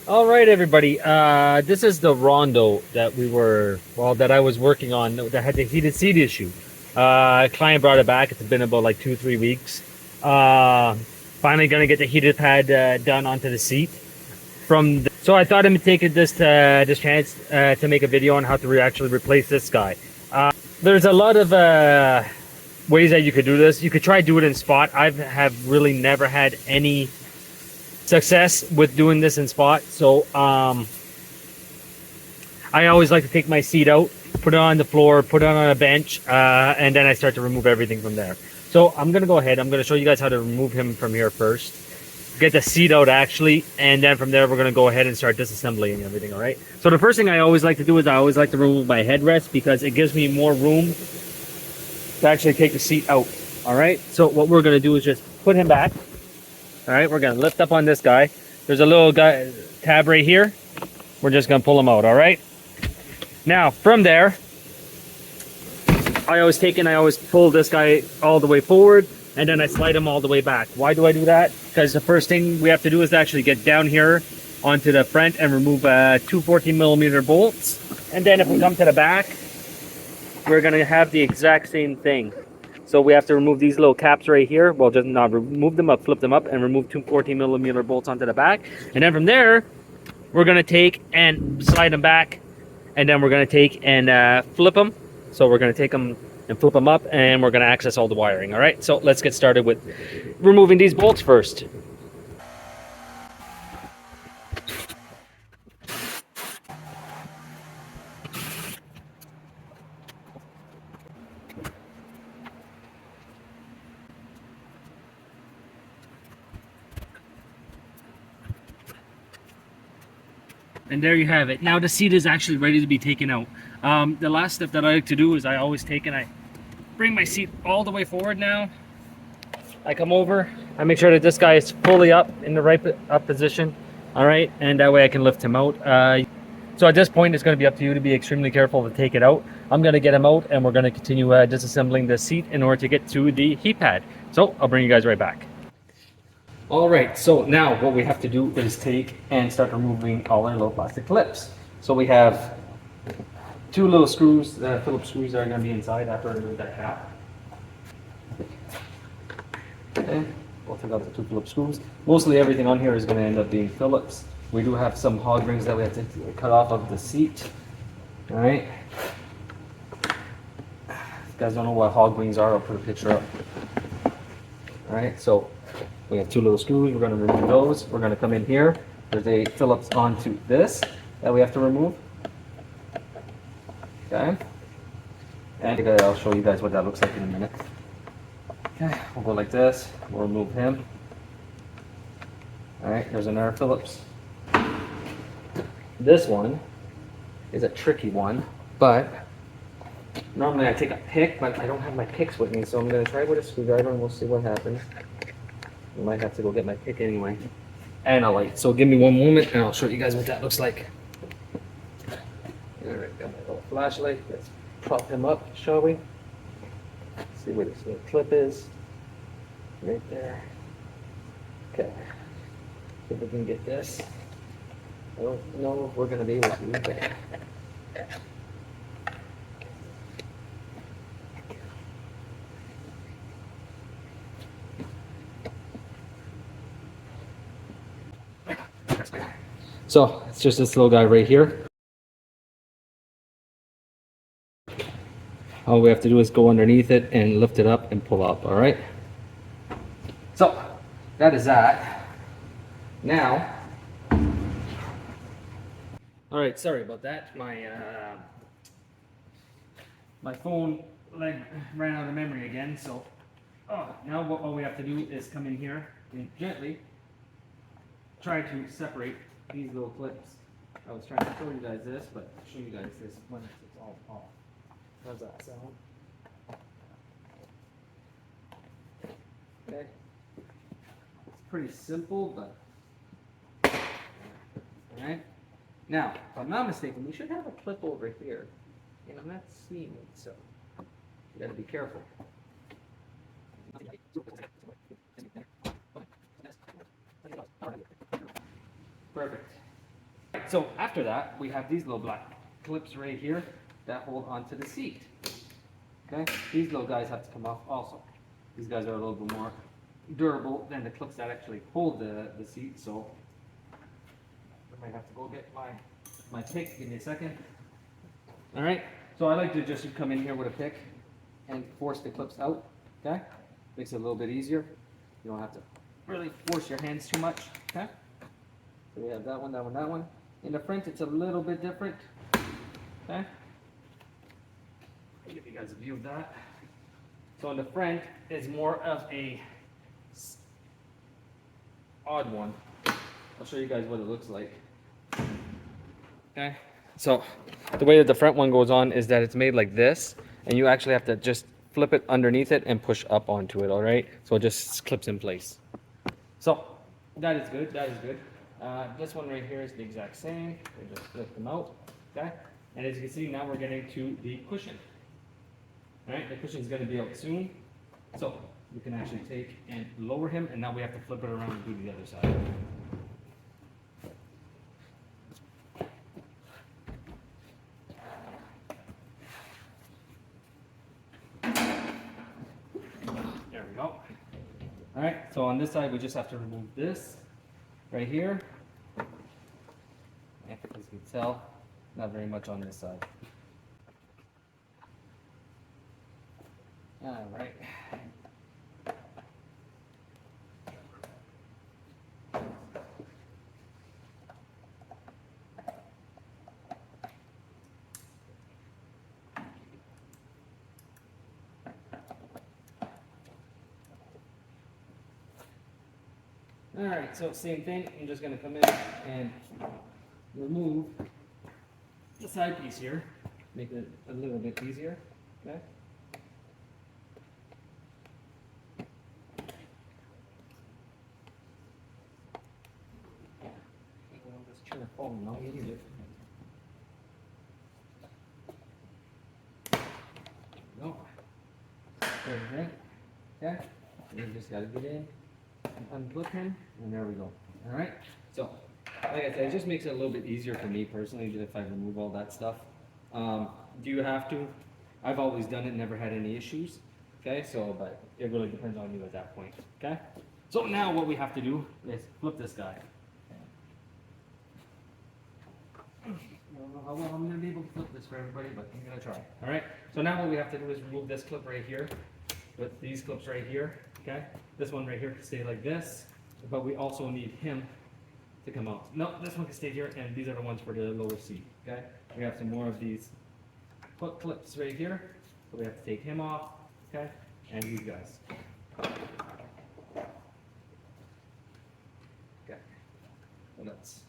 All right, everybody. This is the Rondo that that I was working on that had the heated seat issue. Client brought it back. It's been about like 2, 3 weeks. Finally gonna get the heated pad done onto the seat. So I thought I'd take this chance to make a video on how to actually replace this guy. There's a lot of ways that you could do this. You could try do it in spot. I have really never had any success with doing this in spot. So I always like to take my seat out, put it on the floor, put it on a bench, and then I start to remove everything from there. So I'm gonna go ahead. I'm gonna show you guys how to remove him from here first. Get the seat out actually, and then from there we're gonna go ahead and start disassembling everything. All right. So the first thing I always like to do is I always like to remove my headrest because it gives me more room to actually take the seat out. All right. So what we're gonna do is just put him back. All right, we're gonna lift up on this guy. There's a little guy tab right here. We're just gonna pull him out. All right. Now from there, I always pull this guy all the way forward, and then I slide him all the way back. Why do I do that? Because the first thing we have to do is actually get down here onto the front and remove two 14mm bolts. And then if we come to the back, we're gonna have the exact same thing. So we have to remove these little caps right here. Well, just not remove them up, flip them up, and remove two 14mm bolts onto the back. And then from there, we're gonna take and slide them back, and then we're gonna take and flip them. So we're gonna take them and flip them up, and we're gonna access all the wiring. All right. So let's get started with removing these bolts first. And there you have it. Now the seat is actually ready to be taken out. The last step that I like to do is I always take and I bring my seat all the way forward now. I come over, I make sure that this guy is fully up in the right up position. All right, and that way I can lift him out. So at this point, it's going to be up to you to be extremely careful to take it out. I'm going to get him out, and we're going to continue disassembling the seat in order to get to the heat pad. So I'll bring you guys right back. All right, so now what we have to do is take and start removing all our little plastic clips. So we have two little screws, Phillips screws that are going to be inside after I remove that cap. Okay, we'll take out the two Phillips screws. Mostly everything on here is going to end up being Phillips. We do have some hog rings that we have to cut off of the seat. All right. If you guys don't know what hog rings are, I'll put a picture up. All right, so we have two little screws. We're going to remove those. We're going to come in here. There's a Phillips onto this that we have to remove. Okay. And I'll show you guys what that looks like in a minute. Okay, we'll go like this. We'll remove him. All right, there's another Phillips. This one is a tricky one, but normally I take a pick, but I don't have my picks with me, so I'm going to try with a screwdriver and we'll see what happens. I might have to go get my pick anyway. And a light. So give me one moment and I'll show you guys what that looks like. Alright, got my little flashlight. Let's prop him up, shall we? See where this little clip is. Right there. Okay. See if we can get this. I don't know if we're going to be able to, but so it's just this little guy right here. All we have to do is go underneath it and lift it up and pull up. All right. So that is that. Now. All right, sorry about that. My phone ran out of memory again. So now what all we have to do is come in here and gently try to separate these little clips. I was trying to show you guys this, but I'll show you guys this when it's all off. How's that sound? Okay. It's pretty simple, but all right. Now, if I'm not mistaken, we should have a clip over here, and I'm not seeing it, so you got to be careful. Perfect. so after that, we have these little black clips right here that hold onto the seat. Okay, these little guys have to come off also. These guys are a little bit more durable than the clips that actually hold the seat, so I might have to go get my pick. Give me a second. All right, so I like to just come in here with a pick and force the clips out. Okay, makes it a little bit easier. You don't have to really force your hands too much. Okay, so we have that one, that one, that one. In the front, it's a little bit different. Okay, I'll give you guys a view of that. So in the front is more of a odd one. I'll show you guys what it looks like. Okay, so the way that the front one goes on is that it's made like this, and you actually have to just flip it underneath it and push up onto it. All right, so it just clips in place. So that is good. That is good. This one right here is the exact same. We just flip them out. Okay, and as you can see, now we're getting to the cushion. All right, the cushion is going to be out soon, so we can actually take and lower him, and now we have to flip it around and do the other side. There we go. All right, so on this side, we just have to remove this right here. And as you can tell, not very much on this side. All right. All right, so same thing. I'm just going to come in and remove the side piece here, make it a little bit easier. Okay. I'm just trying to fall now. No. Everything. Okay. You just got to get in. Unflip him, and there we go. All right, so like I said, it just makes it a little bit easier for me personally if I remove all that stuff. Do you have to? I've always done it, never had any issues. Okay, so but it really depends on you at that point. Okay, so now what we have to do is flip this guy. I don't know how well I'm going to be able to flip this for everybody, but I'm going to try. All right, so now what we have to do is remove this clip right here with these clips right here. Okay, this one right here can stay like this, but we also need him to come out. No, this one can stay here, and these are the ones for the lower seat. Okay, we have some more of these hook clips right here, so we have to take him off. Okay, and these guys. Okay, well let's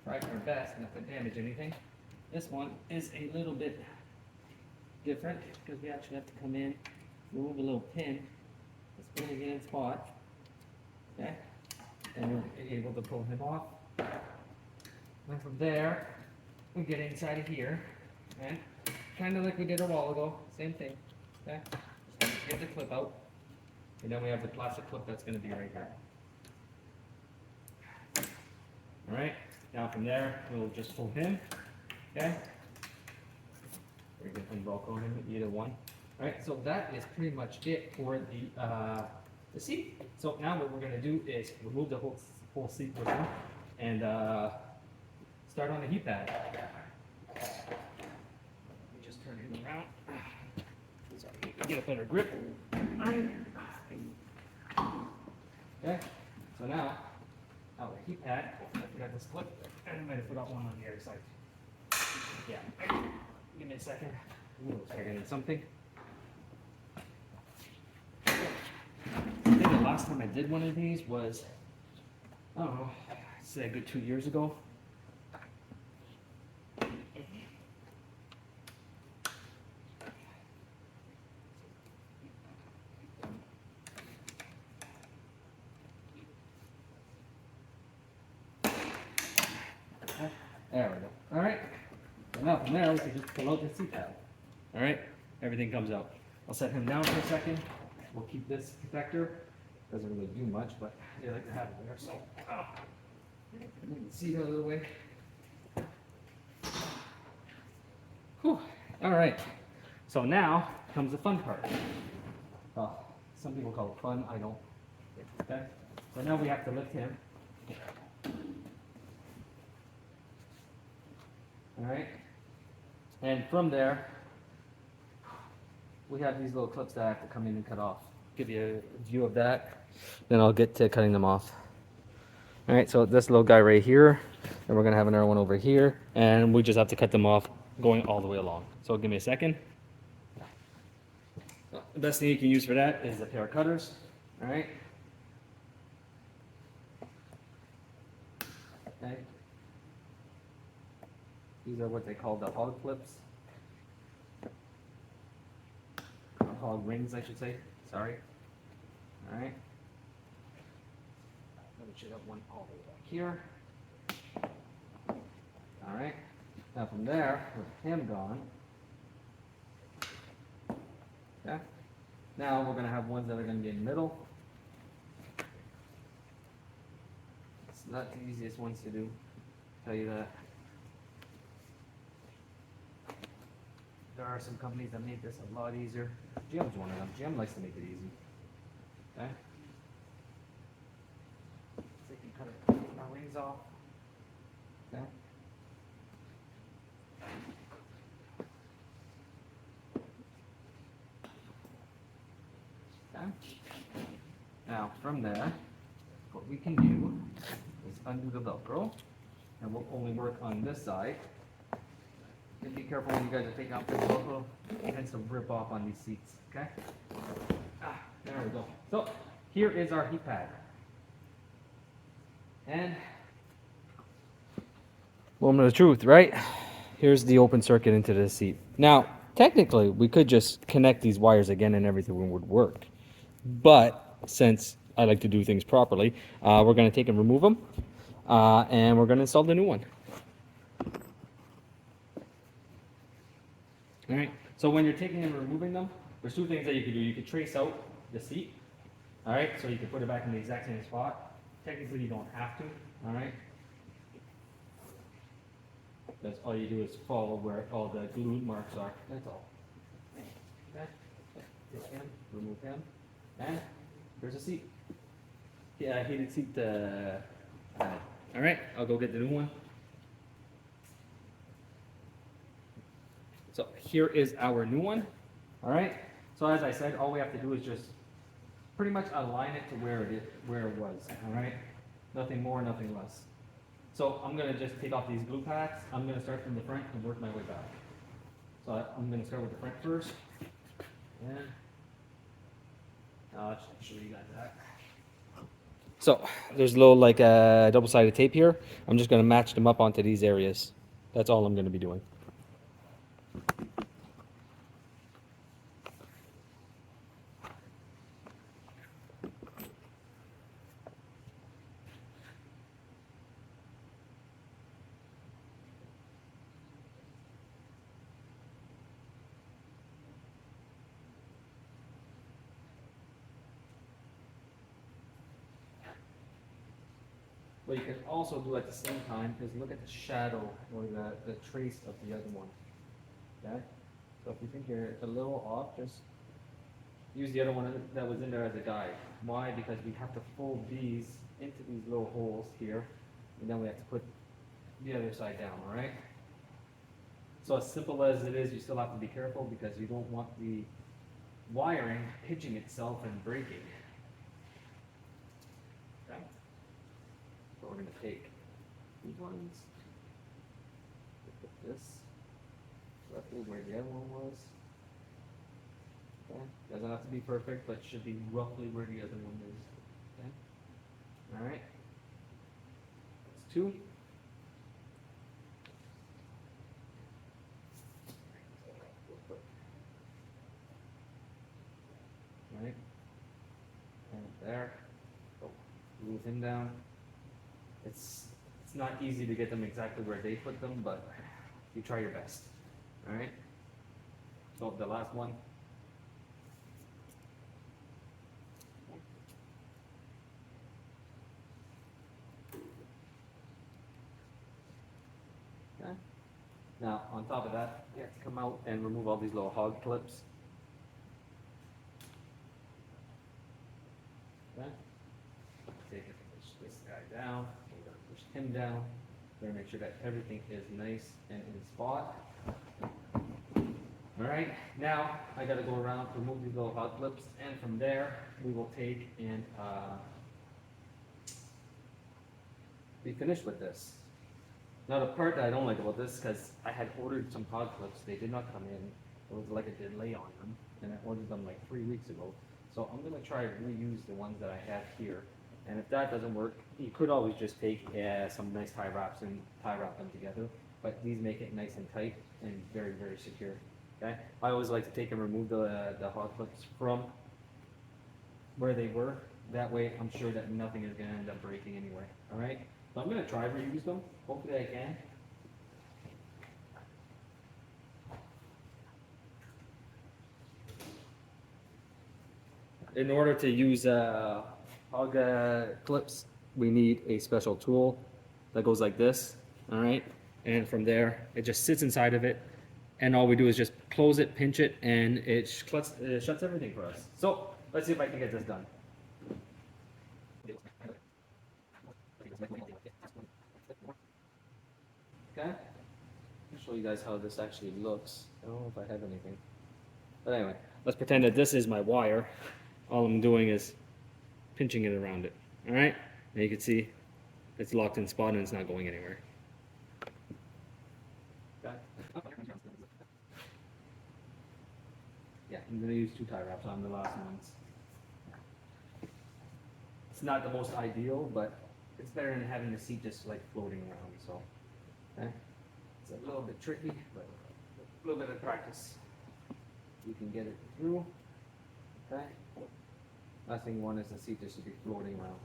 try our best not to damage anything. This one is a little bit different because we actually have to come in, remove a little pin. It's going to get in spot, okay, and we're able to pull him off. And from there, we get inside of here, and kind of like we did a while ago, same thing, okay. Just get the clip out, and then we have the plastic clip that's going to be right here. All right, now from there, we'll just pull him, okay. Or you can Velcro him, either one. All right, so that is pretty much it for the seat. So now what we're going to do is remove the whole seat with him and start on the heat pad. Let me just turn him around so I can get a better grip. Okay, so now our heat pad. I forgot this clip, and I might have put out one on the other side. Yeah, give me a second. Looks like I need something. I think the last time I did one of these was, I don't know, I'd say a good 2 years ago. There we go. All right. So now from there, we can just pull out the seat pad. All right. Everything comes out. I'll set him down for a second. We'll keep this protector. Doesn't really do much, but they like to have it there. So, move the seat out of the way. Whew. All right. So now comes the fun part. Well, some people call it fun. I don't. Okay. So now we have to lift him. All right. And from there, we have these little clips that I have to come in and cut off. Give you a view of that. Then I'll get to cutting them off. All right. So this little guy right here, and we're gonna have another one over here, and we just have to cut them off going all the way along. So give me a second. The best thing you can use for that is a pair of cutters. All right. Okay. These are what they call the hog clips. Or hog rings, I should say. Sorry. All right. Let me should have one all the way back here. All right. Now from there, with him gone. Okay. Now we're going to have ones that are going to be in the middle. It's not the easiest ones to do. I'll tell you that. There are some companies that make this a lot easier. GM's one of them. GM likes to make it easy. Okay. So you can cut our rings off. Okay. Okay. Now from there, what we can do is undo the Velcro, and we'll only work on this side. And be careful when you guys are taking out this Velcro; it tends to rip off on these seats. Okay. There we go. So here is our heat pad, and moment of the truth, right? Here's the open circuit into the seat. Now, technically, we could just connect these wires again and everything would work. But since I like to do things properly, we're going to take and remove them, and we're going to install the new one. All right. So when you're taking and removing them, there's two things that you can do. You can trace out the seat. All right. So you can put it back in the exact same spot. Technically, you don't have to. All right. That's all you do is follow where all the glue marks are. That's all. Okay. Take him, remove him, and there's a seat. Yeah, heated seat. All right, I'll go get the new one. So here is our new one. All right. So as I said, all we have to do is just pretty much align it to where it was. All right. Nothing more, nothing less. So I'm going to just take off these glue packs. I'm going to start from the front and work my way back. So I'm going to start with the front first. And I'll show you guys that. So there's a little like double-sided tape here. I'm just going to match them up onto these areas. That's all I'm going to be doing. What you can also do at the same time is look at the shadow or the trace of the other one. Okay? So if you think you're a little off, just use the other one that was in there as a guide. Why? Because we have to fold these into these little holes here, and then we have to put the other side down, all right? So as simple as it is, you still have to be careful because you don't want the wiring pitching itself and breaking. Okay? So we're going to take these ones, put this roughly where the other one was. Okay. Doesn't have to be perfect, but should be roughly where the other one is. Okay. All right. That's two. All right. And there. Oh, move him down. It's not easy to get them exactly where they put them, but you try your best. All right. So the last one. Okay. Now on top of that, you have to come out and remove all these little hog clips. Okay. Take it, push this guy down. We're gonna push him down. We're gonna make sure that everything is nice and in spot. All right, now I gotta go around, remove these little hot clips, and from there we will take and be finished with this. Now the part that I don't like about this, because I had ordered some hot clips, they did not come in. There was like a delay on them, and I ordered them like 3 weeks ago. So I'm gonna try to reuse the ones that I have here. And if that doesn't work, you could always just take some nice tie wraps and tie wrap them together. But these make it nice and tight and very, very secure. Okay? I always like to take and remove the hot clips from where they were. That way I'm sure that nothing is gonna end up breaking anyway. All right? So I'm gonna try to reuse them. Hopefully I can. In order to use hog clips, we need a special tool that goes like this, all right? And from there, it just sits inside of it, and all we do is just close it, pinch it, and it shuts everything for us. So let's see if I can get this done. Okay, I'll show you guys how this actually looks. I don't know if I have anything. But anyway, let's pretend that this is my wire. All I'm doing is pinching it around it. All right, and you can see it's locked in spot and it's not going anywhere. Okay. Yeah, I'm gonna use 2 tie wraps on the last ones. It's not the most ideal, but it's better than having the seat just like floating around. So, okay. It's a little bit tricky, but a little bit of practice, you can get it through. Okay. Last thing you want is the seat just to be floating around.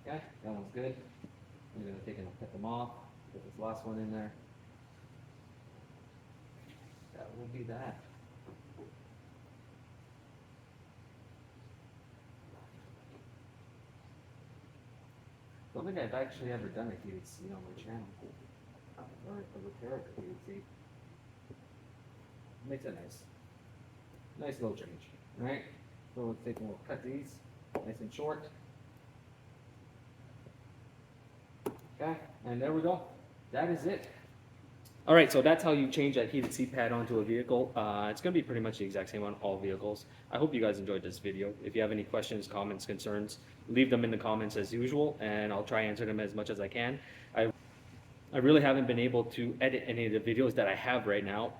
Okay, that one's good. I'm gonna take and cut them off. Put this last one in there. That will be that. I don't think I've actually ever done a heated seat on my channel. Or a repair of a heated seat. Makes it nice. Nice little change. Alright? So we'll take and we'll cut these nice and short. Okay, and there we go. That is it. Alright, so that's how you change that heated seat pad onto a vehicle. It's going to be pretty much the exact same on all vehicles. I hope you guys enjoyed this video. If you have any questions, comments, concerns, leave them in the comments as usual, and I'll try to answer them as much as I can. I really haven't been able to edit any of the videos that I have right now,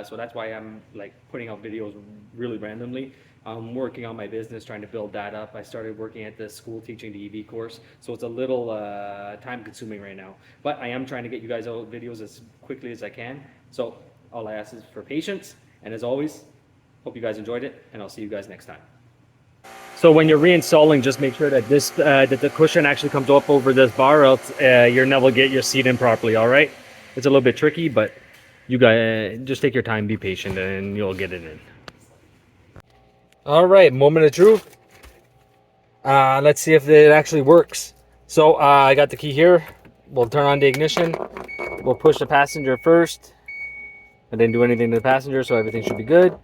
so that's why I'm like putting out videos really randomly. I'm working on my business, trying to build that up. I started working at the school teaching the EV course, so it's a little time consuming right now. But I am trying to get you guys out videos as quickly as I can. So all I ask is for patience, and as always, hope you guys enjoyed it, and I'll see you guys next time. So when you're reinstalling, just make sure that that the cushion actually comes up over this bar, else you'll never get your seat in properly. All right, it's a little bit tricky, but you guys just take your time, be patient, and you'll get it in. All right, moment of truth. Let's see if it actually works. So I got the key here. We'll turn on the ignition. We'll push the passenger first. I didn't do anything to the passenger, so everything should be good.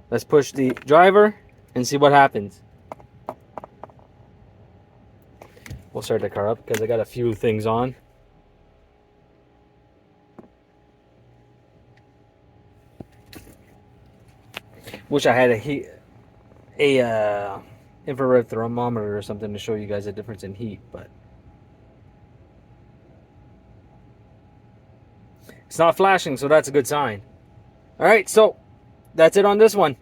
Let's push the driver and see what happens. We'll start the car up because I got a few things on. Wish I had a infrared thermometer or something to show you guys the difference in heat, but it's not flashing, so that's a good sign. All right, so that's it on this one.